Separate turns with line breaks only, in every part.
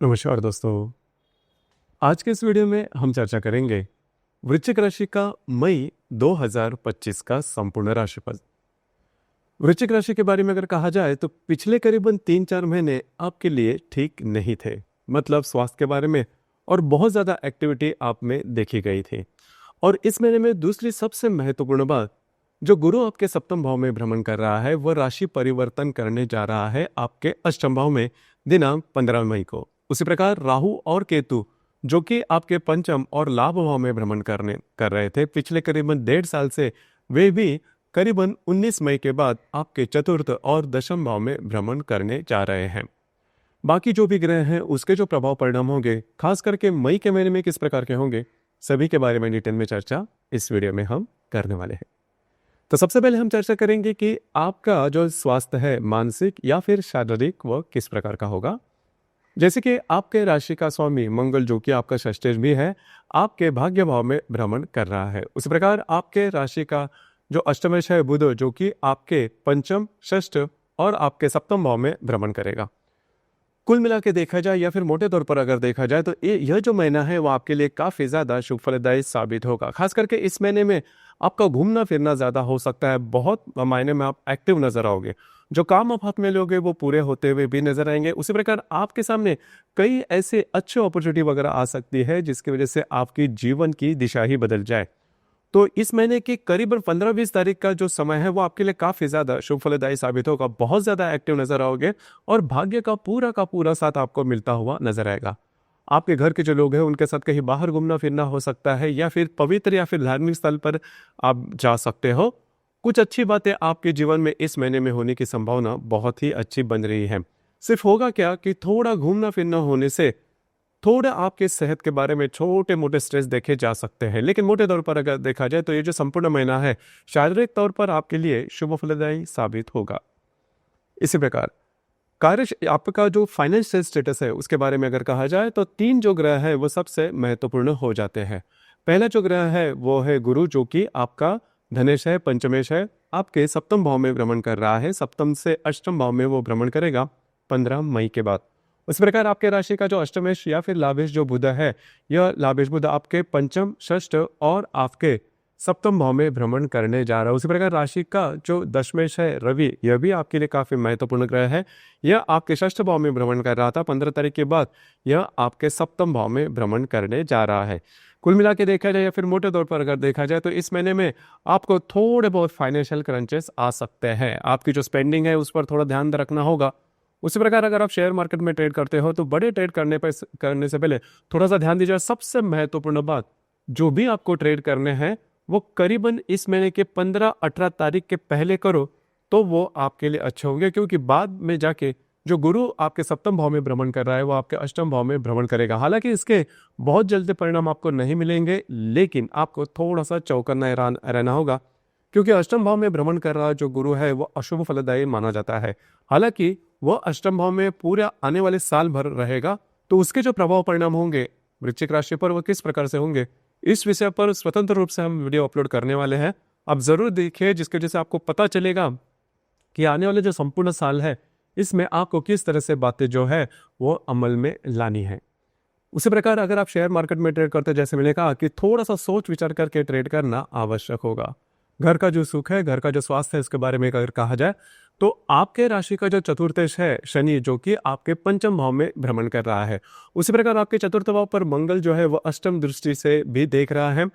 नमस्कार दोस्तों। आज के इस वीडियो में हम चर्चा करेंगे वृश्चिक राशि का मई 2025 का संपूर्ण राशिफल। वृश्चिक राशि के बारे में अगर कहा जाए तो पिछले करीबन 3-4 महीने आपके लिए ठीक नहीं थे। मतलब स्वास्थ्य के बारे में और बहुत ज़्यादा एक्टिविटी आप में देखी गई थी। और इस महीने में दूसरी सबसे महत्वपूर्ण बात, जो गुरु आपके सप्तम भाव में भ्रमण कर रहा है वह राशि परिवर्तन करने जा रहा है आपके अष्टम भाव में दिनांक 15 मई को। उसी प्रकार राहु और केतु जो कि आपके पंचम और लाभ भाव में भ्रमण कर रहे थे पिछले करीबन 1.5 साल से, वे भी करीबन 19 मई के बाद आपके चतुर्थ और दशम भाव में भ्रमण करने जा रहे हैं। बाकी जो भी ग्रह हैं उसके जो प्रभाव परिणाम होंगे, खास करके मई के महीने में किस प्रकार के होंगे, सभी के बारे में डिटेल में चर्चा इस वीडियो में हम करने वाले हैं। तो सबसे पहले हम चर्चा करेंगे कि आपका जो स्वास्थ्य है मानसिक या फिर शारीरिक वह किस प्रकार का होगा। जैसे कि आपके राशि का स्वामी मंगल जो कि आपका षष्ठेश भी है, आपके भाग्य भाव में भ्रमण कर रहा है। उसी प्रकार आपके राशि का जो अष्टमेश है बुध जो कि आपके पंचम, षष्ठ और आपके सप्तम भाव में भ्रमण करेगा। कुल मिला के देखा जाए या फिर मोटे तौर पर अगर देखा जाए तो यह जो महीना है वो आपके लिए काफ़ी ज़्यादा शुभ फलदायी साबित होगा। खास करके इस महीने में आपका घूमना फिरना ज़्यादा हो सकता है। बहुत मायने में आप एक्टिव नजर आओगे। जो काम आप हाथ में लोगे वो पूरे होते हुए भी नजर आएंगे। उसी प्रकार आपके सामने कई ऐसे अच्छे अपॉर्चुनिटी वगैरह आ सकती है जिसकी वजह से आपकी जीवन की दिशा ही बदल जाए। तो इस महीने की करीबन 15-20 तारीख का जो समय है वो आपके लिए काफ़ी ज़्यादा शुभ फलदायी साबित होगा। बहुत ज़्यादा एक्टिव नजर आओगे और भाग्य का पूरा साथ आपको मिलता हुआ नजर आएगा। आपके घर के जो लोग हैं उनके साथ कहीं बाहर घूमना फिरना हो सकता है या फिर पवित्र या फिर धार्मिक स्थल पर आप जा सकते हो। कुछ अच्छी बातें आपके जीवन में इस महीने में होने की संभावना बहुत ही अच्छी बन रही है। सिर्फ होगा क्या कि थोड़ा घूमना फिरना होने से थोड़ा आपके सेहत के बारे में छोटे मोटे स्ट्रेस देखे जा सकते हैं, लेकिन मोटे तौर पर अगर देखा जाए तो ये जो संपूर्ण महीना है शारीरिक तौर पर आपके लिए शुभ फलदायी साबित होगा। इसी प्रकार कार्य आपका जो फाइनेंशियल स्टेटस है उसके बारे में अगर कहा जाए तो 3 जो ग्रह है वो सबसे महत्वपूर्ण हो जाते हैं। पहला जो ग्रह है वो है गुरु जो कि आपका धनेश है, पंचमेश है, आपके सप्तम भाव में भ्रमण कर रहा है। सप्तम से अष्टम भाव में वो भ्रमण करेगा 15 मई के बाद। उस प्रकार आपके राशि का जो अष्टमेश या फिर लाभेश जो बुध है, यह लाभेश बुध आपके पंचम, षष्ठ और आपके सप्तम भाव में भ्रमण करने जा रहा है। उसी प्रकार राशि का जो दशमेश है रवि, यह भी आपके लिए काफी महत्वपूर्ण ग्रह है। यह आपके षष्ठ भाव में भ्रमण कर रहा था, 15 तारीख के बाद यह आपके सप्तम भाव में भ्रमण करने जा रहा है। कुल मिला के देखा जाए या फिर मोटे तौर पर अगर देखा जाए तो इस महीने में आपको थोड़े बहुत फाइनेंशियल क्रंचेस आ सकते हैं। आपकी जो स्पेंडिंग है उस पर थोड़ा ध्यान रखना होगा। उसी प्रकार अगर आप शेयर मार्केट में ट्रेड करते हो तो बड़े ट्रेड करने से पहले थोड़ा सा ध्यान दीजिए। सबसे महत्वपूर्ण बात, जो भी आपको ट्रेड करने हैं वो करीबन इस महीने के 15-18 तारीख के पहले करो तो वो आपके लिए अच्छे होंगे, क्योंकि बाद में जाके जो गुरु आपके सप्तम भाव में भ्रमण कर रहा है वो आपके अष्टम भाव में भ्रमण करेगा। हालांकि इसके बहुत जल्दी परिणाम आपको नहीं मिलेंगे, लेकिन आपको थोड़ा सा चौकन्ना रहना होगा, क्योंकि अष्टम भाव में भ्रमण कर रहा जो गुरु है वो अशुभ फलदायी माना जाता है। हालांकि वह अष्टम भाव में पूरा आने वाले साल भर रहेगा, तो उसके जो प्रभाव परिणाम होंगे वृश्चिक राशि पर वो किस प्रकार से होंगे, इस विषय पर स्वतंत्र रूप से हम वीडियो अपलोड करने वाले हैं। आप जरूर देखिए, जिसके वजह से आपको पता चलेगा कि आने वाले जो संपूर्ण साल है इसमें आपको किस तरह से बातें जो है वो अमल में लानी है। उसी प्रकार अगर आप शेयर मार्केट में ट्रेड करते हैं, जैसे मैंने कहा कि थोड़ा सा सोच विचार करके ट्रेड करना आवश्यक होगा। घर का जो सुख है, घर का जो स्वास्थ्य है, इसके बारे में अगर कहा जाए तो आपके राशि का जो चतुर्थेश है शनि जो कि आपके पंचम भाव में भ्रमण कर रहा है, उसी प्रकार आपके चतुर्थ भाव पर मंगल जो है वह अष्टम दृष्टि से भी देख रहा है।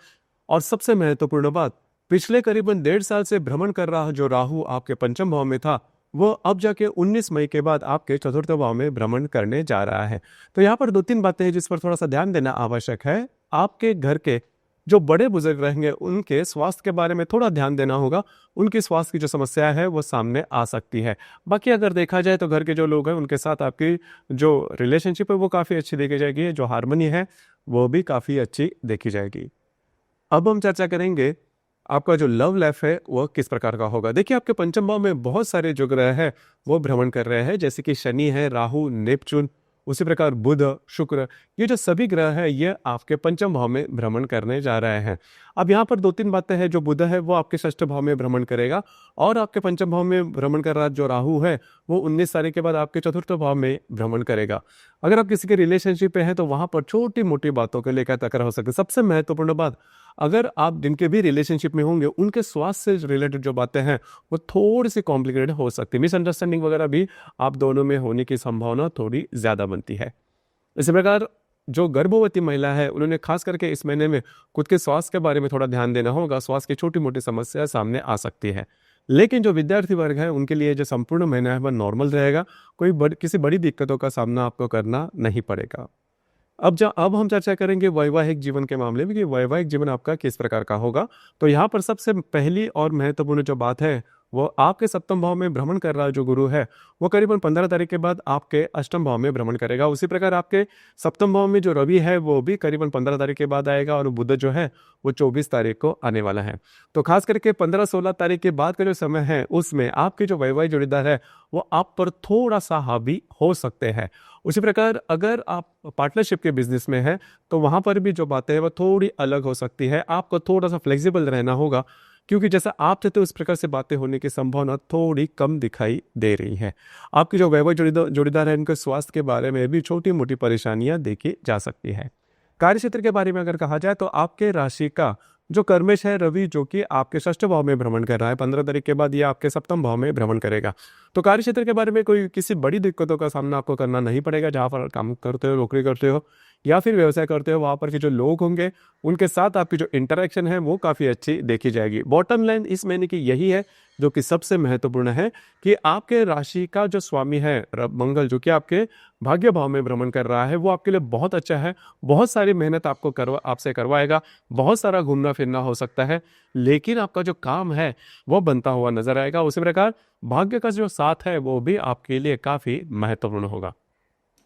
और सबसे महत्वपूर्ण बात, पिछले करीबन 1.5 साल से भ्रमण कर रहा जो राहु आपके पंचम भाव में था वो अब जाके 19 मई के बाद आपके चतुर्थ भाव में भ्रमण करने जा रहा है। तो यहाँ पर 2-3 बातें हैं जिस पर थोड़ा सा ध्यान देना आवश्यक है। आपके घर के जो बड़े बुजुर्ग रहेंगे उनके स्वास्थ्य के बारे में थोड़ा ध्यान देना होगा। उनकी स्वास्थ्य की जो समस्या है वो सामने आ सकती है। बाकी अगर देखा जाए तो घर के जो लोग हैं उनके साथ आपकी जो रिलेशनशिप है वो काफ़ी अच्छी देखी जाएगी, जो हार्मनी है वो भी काफ़ी अच्छी देखी जाएगी। अब हम चर्चा करेंगे आपका जो लव लाइफ है वह किस प्रकार का होगा। देखिए, आपके पंचम भाव में बहुत सारे जो ग्रह है वो भ्रमण कर रहे हैं, जैसे कि शनि है, राहु, नेपच्यून, उसी प्रकार बुध, शुक्र, ये जो सभी ग्रह है ये आपके पंचम भाव में भ्रमण करने जा रहे हैं। अब यहाँ पर दो तीन बातें हैं। जो बुध है वो आपके षष्ठ भाव में भ्रमण करेगा, और आपके पंचम भाव में भ्रमण कर रहा जो राहु है वो 19 तारीख के बाद आपके चतुर्थ भाव में भ्रमण करेगा। अगर आप किसी के रिलेशनशिप में हैं तो वहां पर छोटी मोटी बातों को लेकर तकरार हो सकती है। सबसे महत्वपूर्ण बात, अगर आप जिनके भी रिलेशनशिप में होंगे उनके स्वास्थ्य से रिलेटेड जो बातें हैं वो थोड़ी सी कॉम्प्लिकेटेड हो सकती है। मिसअंडरस्टैंडिंग वगैरह भी आप दोनों में होने की संभावना थोड़ी ज्यादा बनती है। इसी प्रकार जो गर्भवती महिला है उन्होंने खास करके इस महीने में खुद के स्वास्थ्य के बारे में थोड़ा ध्यान देना होगा। स्वास्थ्य की छोटी मोटी समस्या सामने आ सकती है, लेकिन जो विद्यार्थी वर्ग है उनके लिए जो संपूर्ण महीना है वह नॉर्मल रहेगा। कोई किसी बड़ी दिक्कतों का सामना आपको करना नहीं पड़ेगा। अब हम चर्चा करेंगे वैवाहिक जीवन के मामले में कि वैवाहिक जीवन आपका किस प्रकार का होगा। तो यहाँ पर सबसे पहली और महत्वपूर्ण जो बात है वो आपके सप्तम भाव में भ्रमण कर रहा जो गुरु है वो करीबन 15 तारीख के बाद आपके अष्टम भाव में भ्रमण करेगा। उसी प्रकार आपके सप्तम भाव में जो रवि है वो भी करीबन 15 तारीख के बाद आएगा, और बुध जो है वो 24 तारीख को आने वाला है। तो खास करके 15-16 तारीख के बाद का जो समय है उसमें आपके जो वैवाहिक जोड़ीदार है वो आप पर थोड़ा सा हावी हो सकते हैं। उसी प्रकार अगर आप पार्टनरशिप के बिजनेस में हैं तो वहां पर भी जो बातें हैं वो थोड़ी अलग हो सकती है। आपको थोड़ा सा फ्लेक्सिबल रहना होगा, क्योंकि जैसा आप चाहते हो उस प्रकार से बातें होने की संभावना थोड़ी कम दिखाई दे रही है। आपकी जो वैवाहिक जोड़ीदार है उनके स्वास्थ्य के बारे में भी छोटी मोटी परेशानियां देखी जा सकती है। कार्य क्षेत्र के बारे में अगर कहा जाए तो आपके राशि का जो कर्मेश है रवि, जो कि आपके षष्ठ भाव में भ्रमण कर रहा है, 15 तारीख के बाद ये आपके सप्तम भाव में भ्रमण करेगा। तो कार्य क्षेत्र के बारे में कोई किसी बड़ी दिक्कतों का सामना आपको करना नहीं पड़ेगा। जहां पर काम करते हो, नौकरी करते हो या फिर व्यवसाय करते हो, वहां पर के जो लोग होंगे उनके साथ आपकी जो इंटरेक्शन है वो काफी अच्छी देखी जाएगी। बॉटम लाइन इस महीने की यही है जो कि सबसे महत्वपूर्ण है कि आपके राशि का जो स्वामी है मंगल, जो कि आपके भाग्य भाव में भ्रमण कर रहा है, वो आपके लिए बहुत अच्छा है। बहुत सारी मेहनत आपसे करवाएगा, बहुत सारा घूमना फिरना हो सकता है, लेकिन आपका जो काम है वो बनता हुआ नजर आएगा। उसी प्रकार भाग्य का जो साथ है वो भी आपके लिए काफी महत्वपूर्ण होगा।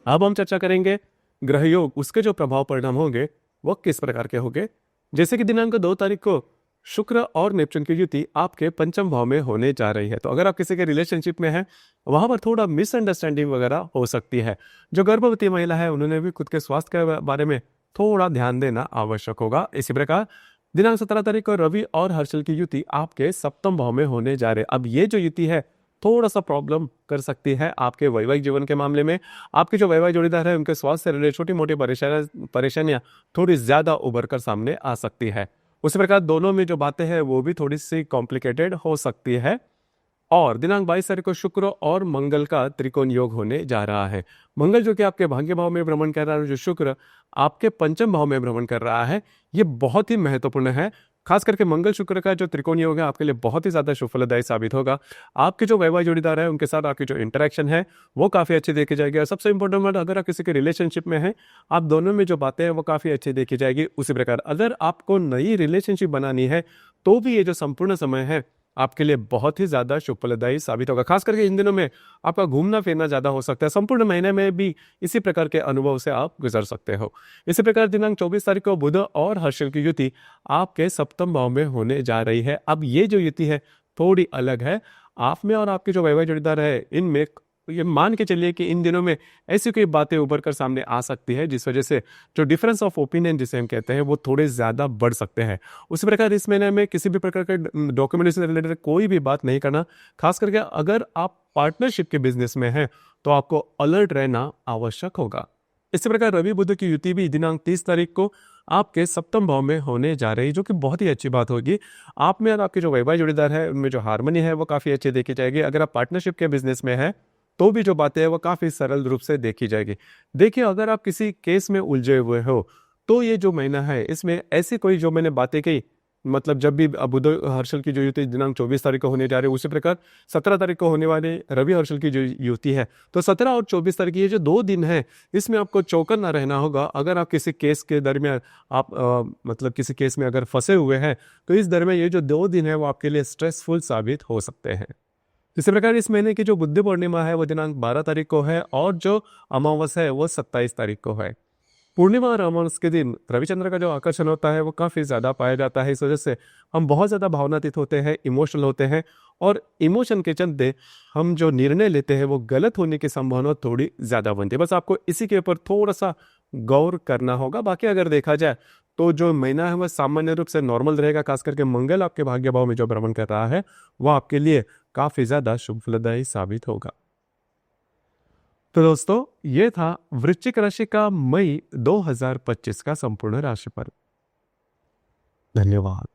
अब हम चर्चा करेंगे ग्रह योग, उसके जो प्रभाव परिणाम होंगे वो किस प्रकार के होंगे। जैसे कि दिनांक 2 तारीख को शुक्र और नेपच्यून की युति आपके पंचम भाव में होने जा रही है। तो अगर आप किसी के रिलेशनशिप में हैं वहां पर थोड़ा मिसअंडरस्टैंडिंग वगैरह हो सकती है। जो गर्भवती महिला है उन्होंने भी खुद के स्वास्थ्य के बारे में थोड़ा ध्यान देना आवश्यक होगा। इसी प्रकार दिनांक 17 तारीख को रवि और हर्षल की युति आपके सप्तम भाव में होने जा रहे। अब ये जो युति है थोड़ा सा प्रॉब्लम कर सकती है आपके वैवाहिक जीवन के मामले में। आपके जो वैवाहिक जोड़ीदार है उनके स्वास्थ्य से रिलेटेड छोटी मोटी परेशानियां थोड़ी ज्यादा उभर कर सामने आ सकती है। उसी प्रकार दोनों में जो बातें हैं वो भी थोड़ी सी कॉम्प्लिकेटेड हो सकती है। और दिनांक 22 तारीख को शुक्र और मंगल का त्रिकोण योग होने जा रहा है। मंगल जो कि आपके भाग्य भाव में भ्रमण कर रहा है, जो शुक्र आपके पंचम भाव में भ्रमण कर रहा है, ये बहुत ही महत्वपूर्ण है। खास करके मंगल शुक्र का जो त्रिकोण योग है आपके लिए बहुत ही ज्यादा शुभफलदायी साबित होगा। आपके जो वैवाहिक जोड़ीदार है उनके साथ आपकी जो इंटरेक्शन है वो काफी अच्छी देखी जाएगी। और सबसे इंपॉर्टेंट बात, अगर आप किसी के रिलेशनशिप में हैं आप दोनों में जो बातें हैं वो काफी अच्छी देखी जाएगी। उसी प्रकार अगर आपको नई रिलेशनशिप बनानी है तो भी ये जो संपूर्ण समय है आपके लिए बहुत ही ज्यादा शुभफलदायी साबित होगा। खास करके इन दिनों में आपका घूमना फिरना ज्यादा हो सकता है। संपूर्ण महीने में भी इसी प्रकार के अनुभव से आप गुजर सकते हो। इसी प्रकार दिनांक 24 तारीख को बुध और हर्षल की युति आपके सप्तम भाव में होने जा रही है। अब ये जो युति है थोड़ी अलग है। आप में और आपके जो वैवाहिक जोड़ीदार है इनमें ये मान के चलिए कि इन दिनों में ऐसी कोई बातें उभर कर सामने आ सकती है जिस वजह से जो डिफरेंस ऑफ ओपिनियन जिसे हम कहते हैं वो थोड़े ज्यादा बढ़ सकते हैं। उसी प्रकार इस महीने में किसी भी प्रकार के डॉक्यूमेंट से रिलेटेड कोई भी बात नहीं करना। खास करके अगर आप पार्टनरशिप के बिजनेस में हैं तो आपको अलर्ट रहना आवश्यक होगा। इसी प्रकार रवि बुध की युति भी दिनांक 30 तारीख को आपके सप्तम भाव में होने जा रही, जो कि बहुत ही अच्छी बात होगी। आप में और आपके जो वैवाहिक जोड़ीदार है उनमें जो हार्मनी है वो काफी अच्छी देखी जाएगी। अगर आप पार्टनरशिप के बिजनेस में है तो भी जो बातें हैं वो काफी सरल रूप से देखी जाएगी। देखिए, अगर आप किसी केस में उलझे हुए हो तो ये जो महीना है इसमें ऐसी कोई जो मैंने बातें कही, मतलब जब भी बुध हर्षल की जो युति दिनांक 24 तारीख को होने जा रही है, उसी प्रकार 17 तारीख को होने वाले रवि हर्षल की जो युति है, तो 17 और 24 तारीख ये जो 2 दिन है इसमें आपको चौकन्ना रहना होगा। अगर आप किसी केस के दरमियान मतलब किसी केस में अगर फंसे हुए हैं तो इस दरमियान ये जो 2 दिन है वो आपके लिए स्ट्रेसफुल साबित हो सकते हैं। इसी प्रकार इस महीने की जो बुद्ध पूर्णिमा है वो दिनांक 12 तारीख को है और जो अमावस्या है वो 27 तारीख को है। पूर्णिमा और अमावस के दिन रविचंद्र का जो आकर्षण होता है वो काफ़ी ज़्यादा पाया जाता है। इस वजह से हम बहुत ज़्यादा भावनातीत होते हैं, इमोशनल होते हैं, और इमोशन के चलते हम जो निर्णय लेते हैं वो गलत होने की संभावना थोड़ी ज़्यादा बनती है। बस आपको इसी के ऊपर थोड़ा सा गौर करना होगा। बाकी अगर देखा जाए तो जो महीना है वह सामान्य रूप से नॉर्मल रहेगा। खास करके मंगल आपके भाग्य भाव में जो भ्रमण कर रहा है वह आपके लिए काफ़ी ज़्यादा शुभ फलदायी साबित होगा। तो दोस्तों, ये था वृश्चिक राशि का मई 2025 का संपूर्ण राशिफल। धन्यवाद।